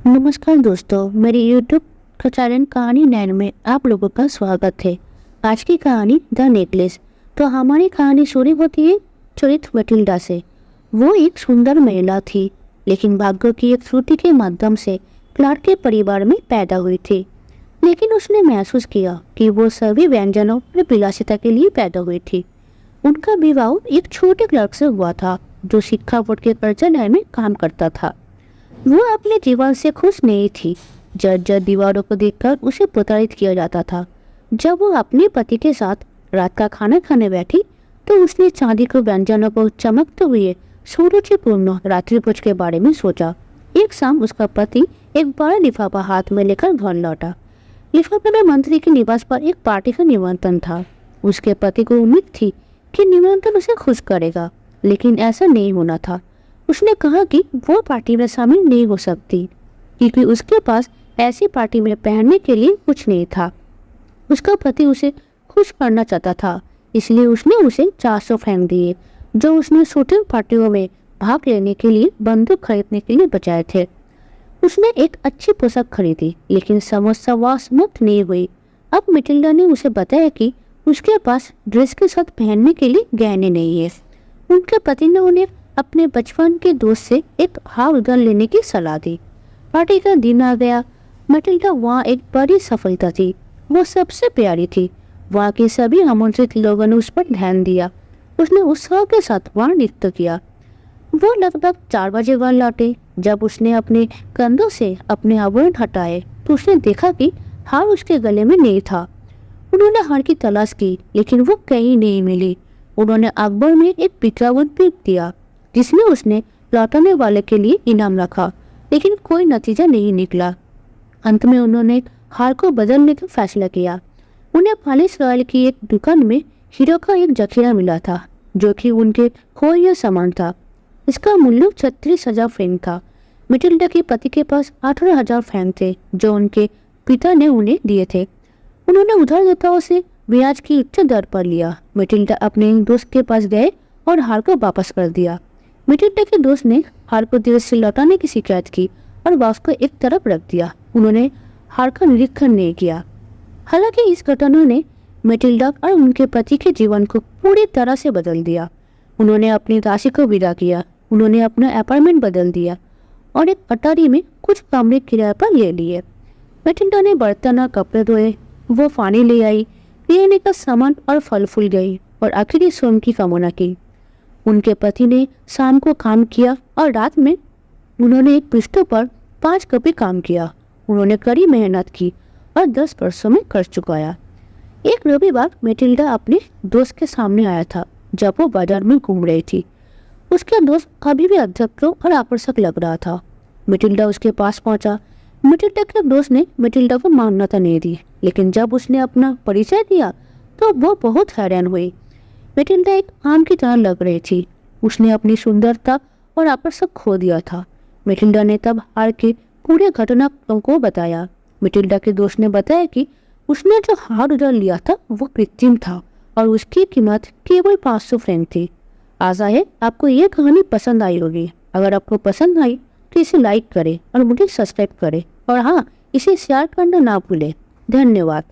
नमस्कार दोस्तों, मेरे YouTube का चैनल कहानी नैन में आप लोगों का स्वागत है। आज की कहानी द नेकलेस। तो हमारी कहानी शुरू होती है चरित्र मटिल्डा से। वो एक सुंदर महिला थी, लेकिन भाग्य की एक त्रुटि के माध्यम से क्लार्क के परिवार में पैदा हुई थी। लेकिन उसने महसूस किया कि वो सभी व्यंजनों और विलासिता के लिए पैदा हुई थी। उनका विवाह एक छोटे क्लर्क से हुआ था, जो शिक्षा बोर्ड के कार्यालय में काम करता था। वो अपने जीवन से खुश नहीं थी। जब दीवारों को देखकर उसे प्रताड़ित किया जाता था। जब वो अपने पति के साथ रात का खाना खाने बैठी, तो उसने चांदी के व्यंजनों को चमकते हुए सुरुचिपूर्ण रात्रिभोज के बारे में सोचा। एक शाम उसका पति एक बड़ा लिफाफा हाथ में लेकर घर लौटा। लिफाफे में मंत्री के निवास पर एक पार्टी का निमंत्रण था। उसके पति को उम्मीद थी कि निमंत्रण उसे खुश करेगा, लेकिन ऐसा नहीं होना था। उसने कहा कि वो पार्टी में शामिल नहीं हो सकती, क्योंकि उसके पास ऐसी पार्टी में पहनने के लिए कुछ नहीं था। उसका पति उसे खुश करना चाहता था, इसलिए उसने उसे 400 फ्रैंक दिए, जो उसने शूटिंग पार्टियों में भाग लेने के लिए बंदूक खरीदने के लिए बचाए थे। उसने एक अच्छी पोशाक खरीदी, लेकिन समस्या वह समाप्त नहीं हुई। अब मिटिल्डा ने उसे बताया कि उसके पास ड्रेस के साथ पहनने के लिए गहने नहीं है। उनके पति ने उन्हें अपने बचपन के दोस्त से एक हार उधार लेने की सलाह दी। पार्टी का दिन आ गया। मटिल्डा वहाँ एक बड़ी सफलता थी। वो सबसे प्यारी थी। वहाँ के सभी आमंत्रित लोगों ने उस पर ध्यान दिया। उसने उत्साह के साथ वहाँ नृत्य किया। वो लगभग 4 बजे घर लौटे। जब उसने अपने कंधों से अपने आभूषण हटाए, तो उसने देखा कि हार उसके गले में नहीं था। उन्होंने हार की तलाश की, लेकिन वो कहीं नहीं मिली। उन्होंने अकबर में एक विज्ञापन भी दिया, जिसमें उसने लौटाने वाले के लिए इनाम रखा, लेकिन कोई नतीजा नहीं निकला। अंत में उन्होंने हार को बदलने का फैसला किया। उन्हें पालिस रॉयल की एक दुकान में हीरो का एक जखीरा मिला था, जो कि उनके खोए हुए सामान था। इसका मूल्य 36,000 फ्रैंक था। मिटिल्डा के पति के पास 18,000 फ्रैंक थे, जो उनके पिता ने उन्हें दिए थे। उन्होंने उधारदाताओं से ब्याज की उच्च दर पर लिया। मिटिल्डा अपने दोस्त के पास गए और हार को वापस कर दिया। मिटिल्डा के दोस्त ने हार को देर से लौटाने की शिकायत की और वापस को एक तरफ रख दिया। उन्होंने हार का निरीक्षण नहीं किया। हालांकि इस घटना ने मिटिल्डा और उनके पति के जीवन को पूरी तरह से बदल दिया। उन्होंने अपनी राशि को विदा किया। उन्होंने अपना अपार्टमेंट बदल दिया और एक अटारी में कुछ कमरे किराए पर ले लिए। मिटिल्डा ने बर्तन और कपड़े धोए। वो पानी ले आई, पीने का सामान और फल फूल गई और आखिरी सोने की कामना की। उनके पति ने शाम को काम किया और रात में उन्होंने एक पृष्ठ पर 5 कॉपी काम किया। उन्होंने कड़ी मेहनत की और 10 वर्षों में कर चुकाया। एक रविवार मिटिल्डा अपने दोस्त के सामने आया था, जब वो बाजार में घूम रही थी। उसका दोस्त अभी भी अध्यक्ष और आकर्षक लग रहा था। मिटिल्डा उसके पास पहुंचा। मिटिल्डा के दोस्त ने मिटिल्डा को मान्यता नहीं दी, लेकिन जब उसने अपना परिचय दिया, तो वो बहुत हैरान हुई। मिटिल्डा एक आम की तरह लग रही थी। उसने अपनी सुंदरता और आकर्षक खो दिया था। मिटिल्डा ने तब हार के पूरे घटना को बताया। मिटिल्डा के दोस्त ने बताया कि उसने जो हार उधार लिया था वो कृत्रिम था और उसकी कीमत केवल 500 फ्रैंक थी। आशा है आपको ये कहानी पसंद आई होगी। अगर आपको पसंद आई तो इसे लाइक करें और मुझे सब्सक्राइब करें, और हाँ, इसे शेयर करना ना भूलें। धन्यवाद।